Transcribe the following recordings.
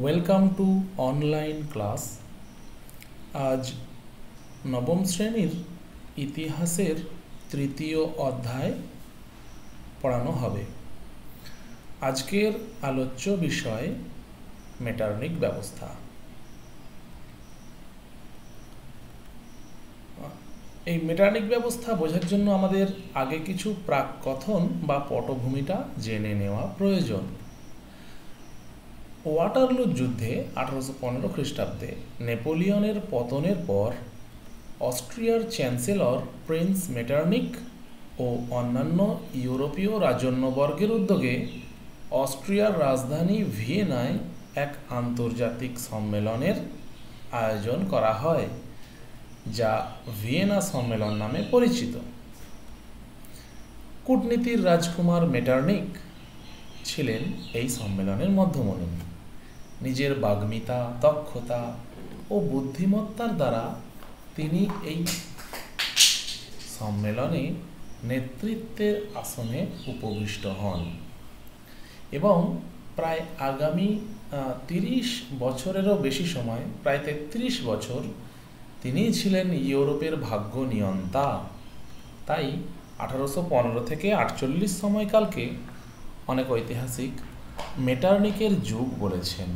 Welcome to online class. আজ নবম শ্রেণীর ইতিহাসের তৃতীয় অধ্যায় পড়ানো হবে। আজকের আলোচ্য বিষয় মেটারনিক ব্যবস্থা। এই মেটারনিক ব্যবস্থা বোঝার জন্য আমাদের আগে কিছু প্রাক-কথন বা পটভূমিটা জেনে নেওয়া প্রয়োজন। ওয়াটারলু যুদ্ধে 1815 খ্রিস্টাব্দে নেপোলিয়নের পতনের পর অস্ট্রিয়ার চ্যান্সেলর প্রিন্স মেটারনিক ও অন্যান্য ইউরোপীয় রাজন্যবর্গের উদ্যোগে অস্ট্রিয়ার রাজধানী ভিয়েনায় এক আন্তর্জাতিক সম্মেলনের আয়োজন করা হয়, যা ভিয়েনা সম্মেলন নামে পরিচিত। কূটনীতির রাজকুমার মেটারনিক ছিলেন এই সম্মেলনের মধ্যমণি। নিজের বাগ্মিতা, দক্ষতা ও বুদ্ধিমত্তার দ্বারা তিনি এই সম্মেলনে নেতৃত্বের আসনে উপবিষ্ট হন এবং প্রায় আগামী 30 বছরেরও বেশি সময়, প্রায় 33 বছর তিনি ছিলেন ইউরোপের ভাগ্য নিয়ন্তা। তাই 1815 থেকে 48 সময়কালকে অনেক ঐতিহাসিক মেটারনিকের যুগ বলেছেন।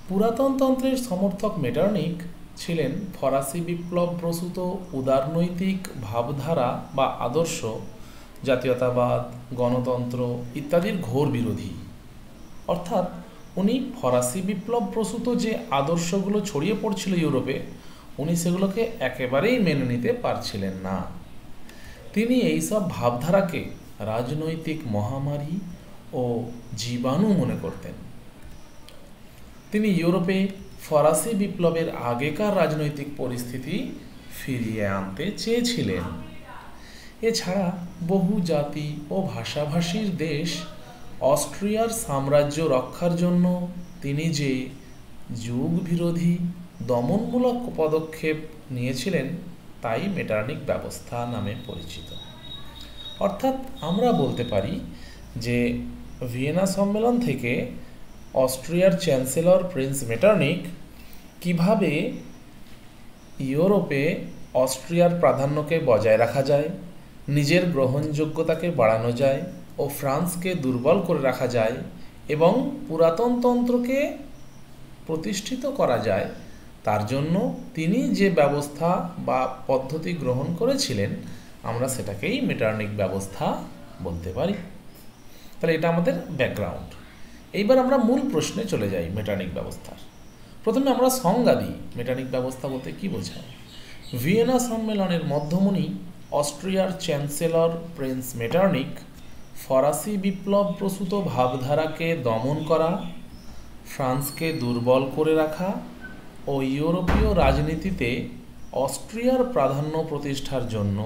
পুরাতনতন্ত্রের সমর্থক মেটারনিক ছিলেন ফরাসি বিপ্লব প্রসূত উদারনৈতিক ভাবধারা বা আদর্শ, জাতীয়তাবাদ, গণতন্ত্র ইত্যাদির ঘোর বিরোধী। অর্থাৎ উনি ফরাসি বিপ্লব প্রসূত যে আদর্শগুলো ছড়িয়ে পড়ছিল ইউরোপে, উনি সেগুলোকে একেবারেই মেনে নিতে পারছিলেন না। তিনি এইসব ভাবধারাকে রাজনৈতিক মহামারী ও জীবাণু মনে করতেন। তিনি ইউরোপে ফরাসি বিপ্লবের আগেকার রাজনৈতিক পরিস্থিতি ফিরিয়ে আনতে চেয়েছিলেন। এছাড়া বহু জাতি ও ভাষাভাষীর দেশ অস্ট্রিয়ার সাম্রাজ্য রক্ষার জন্য তিনি যে যুগ বিরোধী দমনমূলক পদক্ষেপ নিয়েছিলেন তাই মেটারনিক ব্যবস্থা নামে পরিচিত। অর্থাৎ আমরা বলতে পারি যে ভিয়েনা সম্মেলন থেকে অস্ট্রিয়ার চ্যান্সেলর প্রিন্স মেটারনিক কিভাবে ইউরোপে অস্ট্রিয়ার প্রাধান্যকে বজায় রাখা যায়, নিজের গ্রহণযোগ্যতাকে বাড়ানো যায় ও ফ্রান্সকে দুর্বল করে রাখা যায় এবং পুরাতনতন্ত্রকে প্রতিষ্ঠিত করা যায়, তার জন্য তিনি যে ব্যবস্থা বা পদ্ধতি গ্রহণ করেছিলেন আমরা সেটাকেই মেটারনিক ব্যবস্থা বলতে পারি। তাহলে এটা আমাদের ব্যাকগ্রাউন্ড। এইবার আমরা মূল প্রশ্নে চলে যাই মেটারনিক ব্যবস্থার। প্রথমে আমরা সংজ্ঞা দিই মেটারনিক ব্যবস্থা বলতে কী বোঝায়। ভিয়েনা সম্মেলনের মধ্যমণি অস্ট্রিয়ার চ্যান্সেলর প্রিন্স মেটারনিক ফরাসি বিপ্লব প্রসূত ভাবধারাকে দমন করা, ফ্রান্সকে দুর্বল করে রাখা ও ইউরোপীয় রাজনীতিতে অস্ট্রিয়ার প্রাধান্য প্রতিষ্ঠার জন্য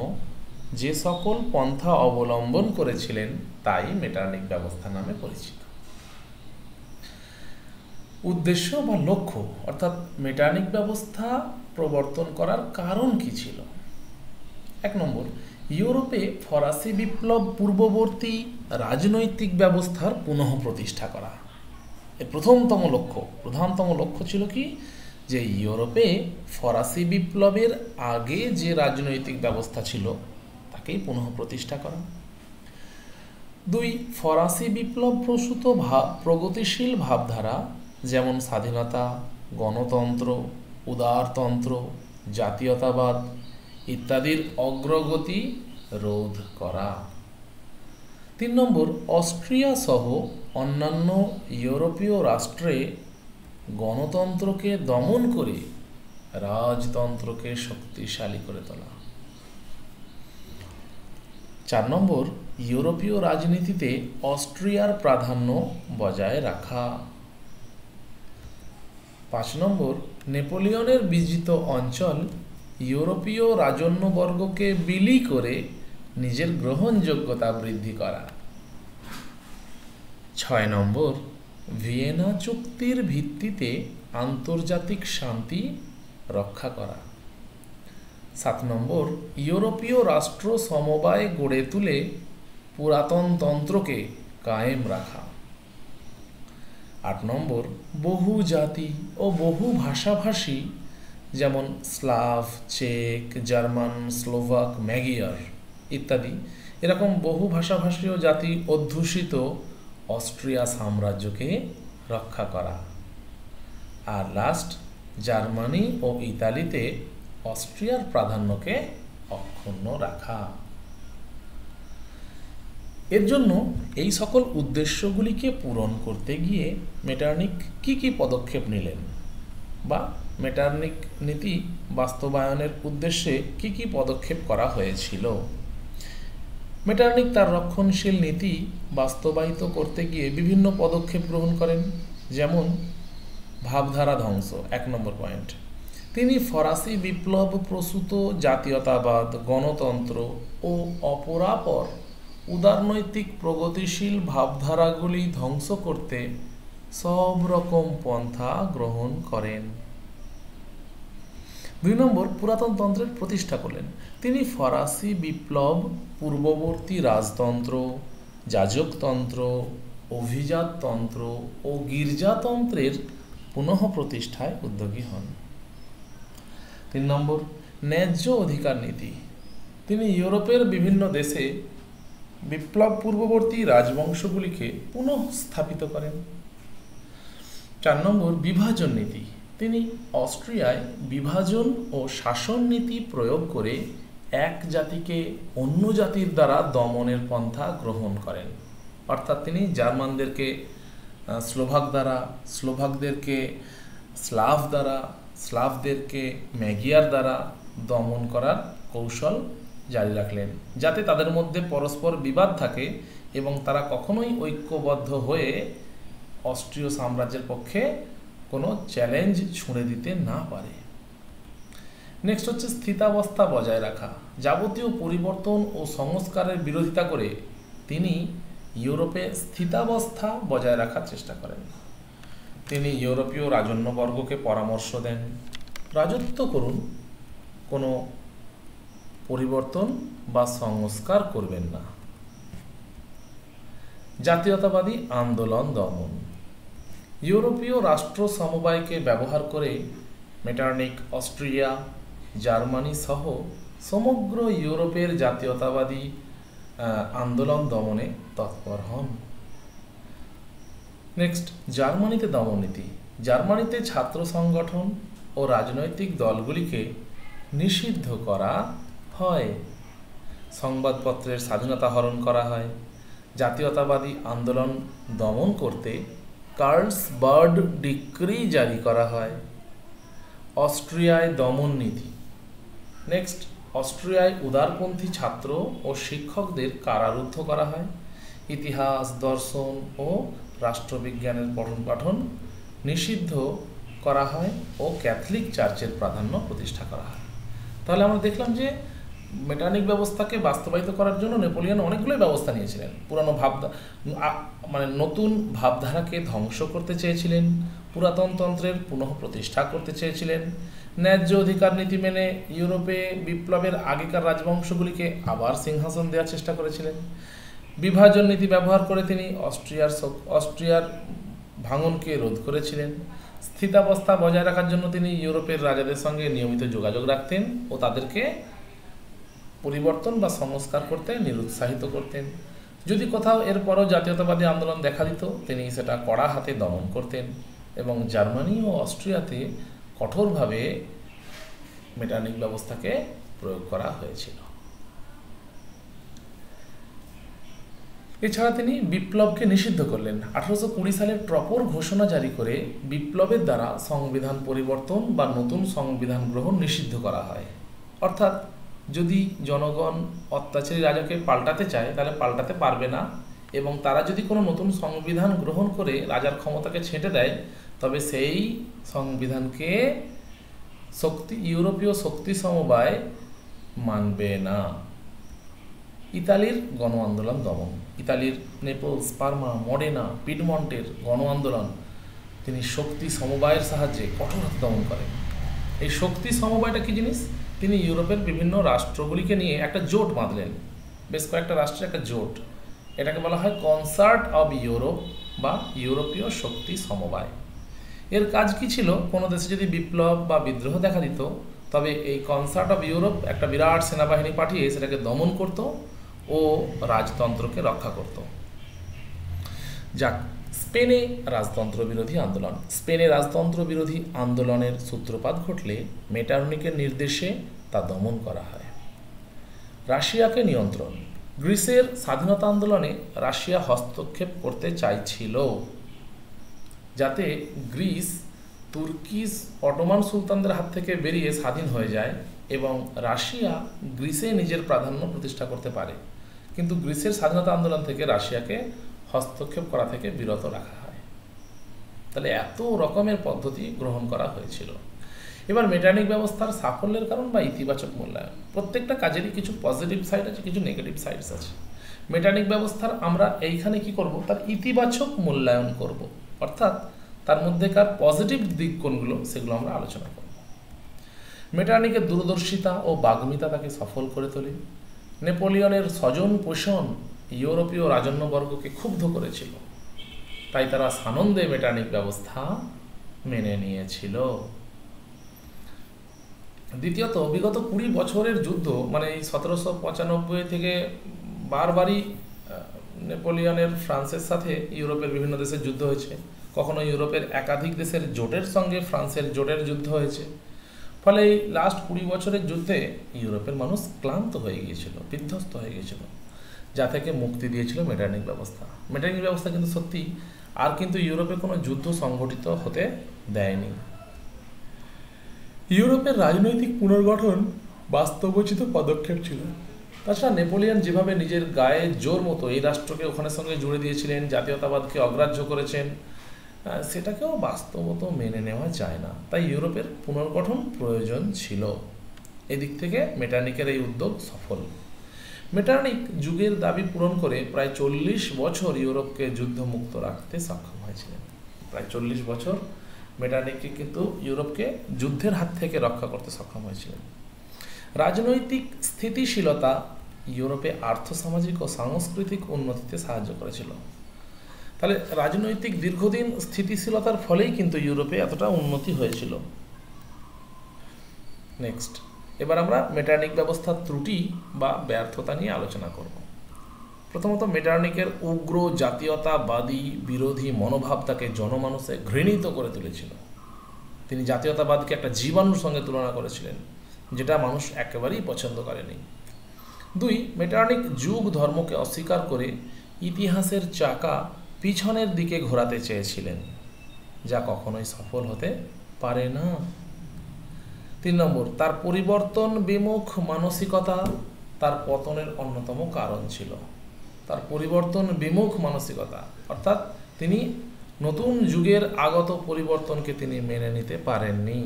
যে সকল পন্থা অবলম্বন করেছিলেন তাই মেটারনিক ব্যবস্থা নামে পরিচিত। উদ্দেশ্য বা লক্ষ্য অর্থাৎ মেটারনিক ব্যবস্থা প্রবর্তন করার কারণ কি ছিল? 1 নম্বর, ইউরোপে ফরাসি বিপ্লব পূর্ববর্তী রাজনৈতিক ব্যবস্থার পুনঃ প্রতিষ্ঠা করা। এর প্রধানতম লক্ষ্য ছিল কি, যে ইউরোপে ফরাসি বিপ্লবের আগে যে রাজনৈতিক ব্যবস্থা ছিল তাকেই পুনঃ প্রতিষ্ঠা করা। 2, ফরাসি বিপ্লব প্রসূত প্রগতিশীল ভাবধারা যেমন স্বাধীনতা, গণতন্ত্র, উদারতন্ত্র, জাতীয়তাবাদ ইত্যাদির অগ্রগতি রোধ করা। 3 নম্বর, অস্ট্রিয়া সহ অন্যান্য ইউরোপীয় রাষ্ট্রে গণতন্ত্রকে দমন করে রাজতন্ত্রকে শক্তিশালী করে তোলা। 4 নম্বর, ইউরোপীয় রাজনীতিতে অস্ট্রিয়ার প্রাধান্য বজায় রাখা। 5 নম্বর, নেপোলিয়নের বিজিত অঞ্চল ইউরোপীয় রাজন্যবর্গকে বিলি করে নিজের গ্রহণযোগ্যতা বৃদ্ধি করা। 6 নম্বর, ভিয়েনা চুক্তির ভিত্তিতে আন্তর্জাতিক শান্তি রক্ষা করা। 7 নম্বর, ইউরোপীয় রাষ্ট্র সমবায় গড়ে তুলে পুরাতন তন্ত্রকে কায়েম রাখা। 8 নম্বর, বহু জাতি ও বহু ভাষাভাষী, যেমন স্লাভ, চেক, জার্মান, স্লোভাক, ম্যাগিয়ার ইত্যাদি, এরকম বহু ভাষাভাষী ও জাতি অধ্যুষিত অস্ট্রিয়া সাম্রাজ্যকে রক্ষা করা। আর লাস্ট, জার্মানি ও ইতালিতে অস্ট্রিয়ার প্রাধান্যকে অক্ষুণ্ণ রাখা। এর জন্য এই সকল উদ্দেশ্যগুলিকে পূরণ করতে গিয়ে মেটার্নিখ কি কি পদক্ষেপ নিলেন, বা মেটার্নিখ নীতি বাস্তবায়নের উদ্দেশ্যে কি কি পদক্ষেপ করা হয়েছিল। মেটার্নিখ তার রক্ষণশীল নীতি বাস্তবায়িত করতে গিয়ে বিভিন্ন পদক্ষেপ গ্রহণ করেন, যেমন ভাবধারা ধ্বংস, 1 নম্বর পয়েন্ট। তিনি ফরাসি বিপ্লব প্রসূত জাতীয়তাবাদ, গণতন্ত্র ও অপরাপর উদারনৈতিক প্রগতিশীল ভাবধারাগুলি ধ্বংস করতে সব রকম পন্থা গ্রহণ করেন। 2 নম্বর, পুরাতন তন্ত্রের প্রতিষ্ঠা করলেন। তিনি ফরাসি বিপ্লব পূর্ববর্তী রাজতন্ত্র, যাজকতন্ত্র, অভিজাততন্ত্র ও গির্জাতন্ত্রের পুনঃ প্রতিষ্ঠায় উদ্যোগী হন। 3 নম্বর, ন্যায্য অধিকার নীতি। তিনি ইউরোপের বিভিন্ন দেশে বিপ্লব পূর্ববর্তী রাজবংশগুলিকে পুনঃ স্থাপিত করেন। 4 নম্বর, বিভাজন নীতি। তিনি অস্ট্রিয়ায় বিভাজন ও শাসন নীতি প্রয়োগ করে এক জাতিকে অন্য জাতির দ্বারা দমনের পন্থা গ্রহণ করেন। অর্থাৎ তিনি জার্মানদেরকে স্লোভাক দ্বারা, স্লোভাকদেরকে স্লাভ দ্বারা, স্লাভদেরকে ম্যাগিয়ার দ্বারা দমন করার কৌশল জারি রাখলেন, যাতে তাদের মধ্যে পরস্পর বিবাদ থাকে এবং তারা কখনোই ঐক্যবদ্ধ হয়ে অস্ট্রীয় সাম্রাজ্যের পক্ষে কোনো চ্যালেঞ্জ ছুঁড়ে দিতে না পারে। নেক্সট হচ্ছে স্থিতাবস্থা বজায় রাখা। যাবতীয় পরিবর্তন ও সংস্কারের বিরোধিতা করে তিনি ইউরোপে স্থিতাবস্থা বজায় রাখার চেষ্টা করেন। তিনি ইউরোপীয় রাজন্যবর্গকে পরামর্শ দেন, রাজত্ব করুন, কোনো পরিবর্তন বা সংস্কার করবেন না। জাতীয়তাবাদী আন্দোলন দমন। ইউরোপীয় রাষ্ট্র সমবায়কে ব্যবহার করে মেটার্নিখ অস্ট্রিয়া, জার্মানি সহ সমগ্র ইউরোপের জাতীয়তাবাদী আন্দোলন দমনে তৎপর হন। নেক্সট, জার্মানিতে দমননীতি। জার্মানিতে ছাত্র সংগঠন ও রাজনৈতিক দলগুলিকে নিষিদ্ধ করা হয়। সংবাদপত্রের স্বাধীনতা হরণ করা হয়। জাতীয়তাবাদী আন্দোলন দমন করতে কার্লসবার্গ ডিক্রি জারি করা হয়। অস্ট্রিয়ায় দমন নীতি। নেক্সট, অস্ট্রিয়ায় উদারপন্থী ছাত্র ও শিক্ষকদের কারারুদ্ধ করা হয়। ইতিহাস, দর্শন ও রাষ্ট্রবিজ্ঞানের পঠন পাঠন নিষিদ্ধ করা হয় ও ক্যাথলিক চার্চের প্রাধান্য প্রতিষ্ঠা করা হয়। তাহলে আমরা দেখলাম যে মেটার্নিখ ব্যবস্থাকে বাস্তবায়িত করার জন্য নেপোলিয়ন অনেকগুলোই ব্যবস্থা নিয়েছিলেন। পুরানো নতুন ভাবধারাকে ধ্বংস করতে চেয়েছিলেন, পুরাতন তন্ত্রের পুনঃ প্রতিষ্ঠা করতে চেয়েছিলেন, ন্যায্য অধিকার নীতি মেনে ইউরোপে বিপ্লবের আগেকার রাজবংশগুলিকে আবার সিংহাসন দেওয়ার চেষ্টা করেছিলেন। বিভাজন নীতি ব্যবহার করে তিনি অস্ট্রিয়ার ভাঙনকে রোধ করেছিলেন। স্থিতাবস্থা বজায় রাখার জন্য তিনি ইউরোপের রাজাদের সঙ্গে নিয়মিত যোগাযোগ রাখতেন ও তাদেরকে পরিবর্তন বা সংস্কার করতে নিরুৎসাহিত করতেন। যদি কোথাও এরপরও জাতীয়তাবাদী আন্দোলন দেখা দিত, তিনি সেটা কড়া হাতে দমন করতেন এবং জার্মানি ও অস্ট্রিয়াতে কঠোরভাবে মেটার্নিখ ব্যবস্থাকে প্রয়োগ করা হয়েছিল। এছাড়া তিনি বিপ্লবকে নিষিদ্ধ করলেন। 1820 সালের ট্রপর ঘোষণা জারি করে বিপ্লবের দ্বারা সংবিধান পরিবর্তন বা নতুন সংবিধান গ্রহণ নিষিদ্ধ করা হয়। অর্থাৎ যদি জনগণ অত্যাচারী রাজাকে পাল্টাতে চায় তাহলে পাল্টাতে পারবে না, এবং তারা যদি কোনো নতুন সংবিধান গ্রহণ করে রাজার ক্ষমতাকে ছেঁটে দেয় তবে সেই সংবিধানকে ইউরোপীয় শক্তি সমবায় মানবে না। ইতালির গণ আন্দোলন দমন। ইতালির নেপলস, পারমা, মডেনা, পিডমন্টের গণ আন্দোলন তিনি শক্তি সমবায়ের সাহায্যে কঠোর হাতে দমন করেন। এই শক্তি সমবায়টা কি জিনিস? তিনি ইউরোপের বিভিন্ন রাষ্ট্রগুলিকে নিয়ে একটা জোট বাঁধলেন, বেশ কয়েকটা রাষ্ট্রের একটা জোট। এটাকে বলা হয় কনসার্ট অব ইউরোপ বা ইউরোপীয় শক্তি সমবায়। এর কাজ কি ছিল? কোনো দেশে যদি বিপ্লব বা বিদ্রোহ দেখা দিত, তবে এই কনসার্ট অফ ইউরোপ একটা বিরাট সেনাবাহিনী পাঠিয়ে সেটাকে দমন করত ও রাজতন্ত্রকে রক্ষা করত। যাক, স্পেনে রাজতন্ত্র বিরোধী আন্দোলন। স্পেনে রাজতন্ত্র বিরোধী আন্দোলনের সূত্রপাত ঘটলে মেটারনিকের নির্দেশে তা দমন করা হয়। রাশিয়াকে নিয়ন্ত্রণ। গ্রিসের স্বাধীনতা আন্দোলনে রাশিয়া হস্তক্ষেপ করতে চাইছিল, যাতে গ্রিস তুর্কিশ অটোমান সুলতানদের হাত থেকে বেরিয়ে স্বাধীন হয়ে যায় এবং রাশিয়া গ্রিসে নিজের প্রাধান্য প্রতিষ্ঠা করতে পারে। কিন্তু গ্রিসের স্বাধীনতা আন্দোলন থেকে রাশিয়াকে হস্তক্ষেপ করা থেকে বিরত রাখা হয়। তাহলে এত রকমের পদ্ধতি গ্রহণ করা হয়েছিল। এবার মেটারনিক ব্যবস্থার সাফল্যের কারণ বা ইতিবাচক মূল্যায়ন। প্রত্যেকটা কাজেরই কিছু পজিটিভ সাইড আছে, কিছু নেগেটিভ সাইডস আছে। মেটারনিক ব্যবস্থার আমরা এইখানে কি করব? তার ইতিবাচক মূল্যায়ন করব, অর্থাৎ তার মধ্যেকার পজিটিভ দিক কোনগুলো সেগুলো আমরা আলোচনা করব। মেটারনিকের দূরদর্শিতা ও বাগ্মিতা তাকে সফল করে তোলে। নেপোলিয়নের স্বজন পোষণ ইউরোপীয় রাজন্যবর্গকে ক্ষুব্ধ করেছিল, তাই তারা সানন্দে মেটারনিক ব্যবস্থা মেনে নিয়েছিল। দ্বিতীয়ত, বিগত 20 বছরের যুদ্ধ, মানে এই 1795 থেকে বারবারই নেপোলিয়নের ফ্রান্সের সাথে ইউরোপের বিভিন্ন দেশের যুদ্ধ হয়েছে। কখনো ইউরোপের একাধিক দেশের জোটের সঙ্গে ফ্রান্সের জোটের যুদ্ধ হয়েছে। ফলে এই লাস্ট 20 বছরের যুদ্ধে ইউরোপের মানুষ ক্লান্ত হয়ে গিয়েছিল, বিধ্বস্ত হয়ে গিয়েছিল, যা থেকে মুক্তি দিয়েছিল মেটারনিক ব্যবস্থা। মেটারনিক ব্যবস্থা কিন্তু সত্যি আর কিন্তু ইউরোপে কোনো যুদ্ধ সংঘটিত হতে দেয়নি। ইউরোপের রাজনৈতিক পুনর্গঠন বাস্তবোচিত পদক্ষেপ ছিল। তাছাড়া নেপোলিয়ন যেভাবে নিজের গায়ে জোর মতো এই রাষ্ট্রকে ওখানের সঙ্গে জুড়ে দিয়েছিলেন, জাতীয়তাবাদকে অগ্রাহ্য করেছেন, সেটাকেও বাস্তবত মেনে নেওয়া যায় না। তাই ইউরোপের পুনর্গঠন প্রয়োজন ছিল। এদিক থেকে মেটারনিকের এই উদ্যোগ সফল। মেটারনিক যুগের দাবি পূরণ করে প্রায় 40 বছর ইউরোপকে যুদ্ধমুক্ত রাখতে সক্ষম হয়েছিলেন। প্রায় 40 বছর মেটারনিককে কিন্তু ইউরোপকে যুদ্ধের হাত থেকে রক্ষা করতে সক্ষম হয়েছিলেন। রাজনৈতিক স্থিতিশীলতা ইউরোপে আর্থসামাজিক ও সাংস্কৃতিক উন্নতিতে সাহায্য করেছিল। তাহলে রাজনৈতিক দীর্ঘদিন স্থিতিশীলতার ফলেই কিন্তু ইউরোপে এতটা উন্নতি হয়েছিল। নেক্সট, এবার আমরা মেটারনিক ব্যবস্থার ত্রুটি বা ব্যর্থতা নিয়ে আলোচনা করব। প্রথমত, মেটারনিকের উগ্র জাতীয়তাবাদী বিরোধী মনোভাব তাকে জনমানুষে ঘৃণিত করে তুলেছিল। তিনি জাতীয়তাবাদকে একটা জীবাণুর সঙ্গে তুলনা করেছিলেন, যেটা মানুষ একেবারেই পছন্দ করেনি। 2, মেটারনিক যুগ ধর্মকে অস্বীকার করে ইতিহাসের চাকা পিছনের দিকে ঘোরাতে চেয়েছিলেন, যা কখনোই সফল হতে পারে না। 3 নম্বর, তার পরিবর্তন বিমুখ মানসিকতা তার পতনের অন্যতম কারণ ছিল। তার পরিবর্তন বিমুখ মানসিকতা, অর্থাৎ তিনি নতুন যুগের আগত পরিবর্তনকে তিনি মেনে নিতে পারেননি,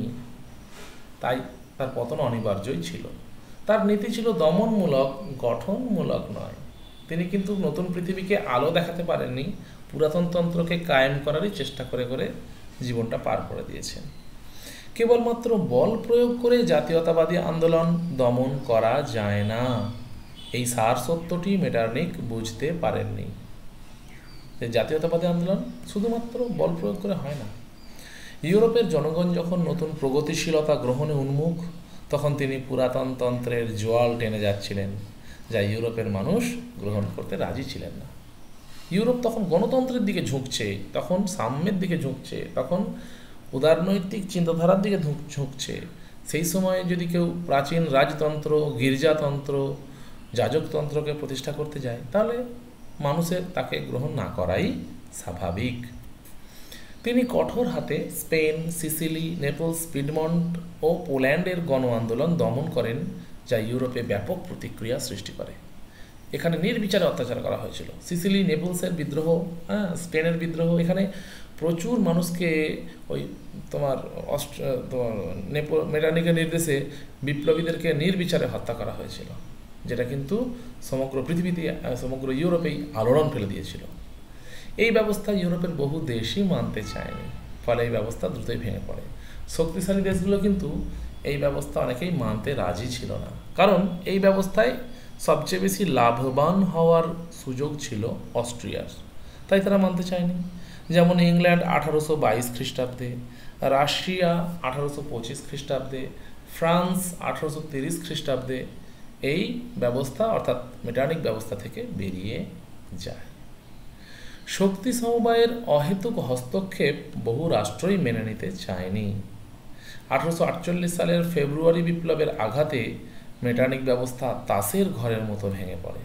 তাই তার পতন অনিবার্যই ছিল। তার নীতি ছিল দমনমূলক, গঠনমূলক নয়। তিনি কিন্তু নতুন পৃথিবীকে আলো দেখাতে পারেননি, পুরাতন তন্ত্রকে কায়েম করারই চেষ্টা করে করে জীবনটা পার করে দিয়েছেন। কেবলমাত্র বল প্রয়োগ করে জাতীয়তাবাদী আন্দোলন দমন করা যায় না, এই সার সত্যটি মেটারনিক বুঝতে পারেননি। জাতীয়তাবাদী আন্দোলন শুধুমাত্র বল প্রয়োগ করে হয় না। ইউরোপের জনগণ যখন নতুন প্রগতিশীলতা গ্রহণে উন্মুখ, তখন তিনি পুরাতন তন্ত্রের জোয়াল টেনে যাচ্ছিলেন, যা ইউরোপের মানুষ গ্রহণ করতে রাজি ছিলেন না। ইউরোপ তখন গণতন্ত্রের দিকে ঝুঁকছে, তখন সাম্যের দিকে ঝুঁকছে, তখন উদারনৈতিক চিন্তাধারার দিকে ঝুঁকছে। সেই সময়ে যদি কেউ প্রাচীন রাজতন্ত্র, গির্জাতন্ত্র, যাজকতন্ত্রকে প্রতিষ্ঠা করতে যায়, তাহলে মানুষের তাকে গ্রহণ না করাই স্বাভাবিক। তিনি কঠোর হাতে স্পেন, সিসিলি, নেপলস, পিডমন্ট ও পোল্যান্ডের গণ আন্দোলন দমন করেন, যা ইউরোপে ব্যাপক প্রতিক্রিয়া সৃষ্টি করে। এখানে নির্বিচারে অত্যাচার করা হয়েছিল। সিসিলি, নেপলসের বিদ্রোহ, স্পেনের বিদ্রোহ, এখানে প্রচুর মানুষকে ওই তোমার মেটারনিকের নির্দেশে বিপ্লবীদেরকে নির্বিচারে হত্যা করা হয়েছিল, যেটা কিন্তু সমগ্র পৃথিবীতে, সমগ্র ইউরোপেই আলোড়ন ফেলে দিয়েছিল। এই ব্যবস্থা ইউরোপের বহু দেশই মানতে চায়নি, ফলে এই ব্যবস্থা দ্রুতই ভেঙে পড়ে। শক্তিশালী দেশগুলো কিন্তু এই ব্যবস্থা অনেকেই মানতে রাজি ছিল না, কারণ এই ব্যবস্থায় সবচেয়ে বেশি লাভবান হওয়ার সুযোগ ছিল অস্ট্রিয়ার, তাই তারা মানতে চায়নি। যেমন ইংল্যান্ড 1822 খ্রিস্টাব্দে, রাশিয়া 1825 খ্রিস্টাব্দে, ফ্রান্স 1830 খ্রিস্টাব্দে এই ব্যবস্থা অর্থাৎ মেটার্নিক ব্যবস্থা থেকে বেরিয়ে যায়। শক্তি সমবায়ের অহেতুক হস্তক্ষেপ বহু রাষ্ট্রই মেনে নিতে চায়নি। 1848 সালের ফেব্রুয়ারি বিপ্লবের আঘাতে মেটার্নিক ব্যবস্থা তাসের ঘরের মতো ভেঙে পড়ে।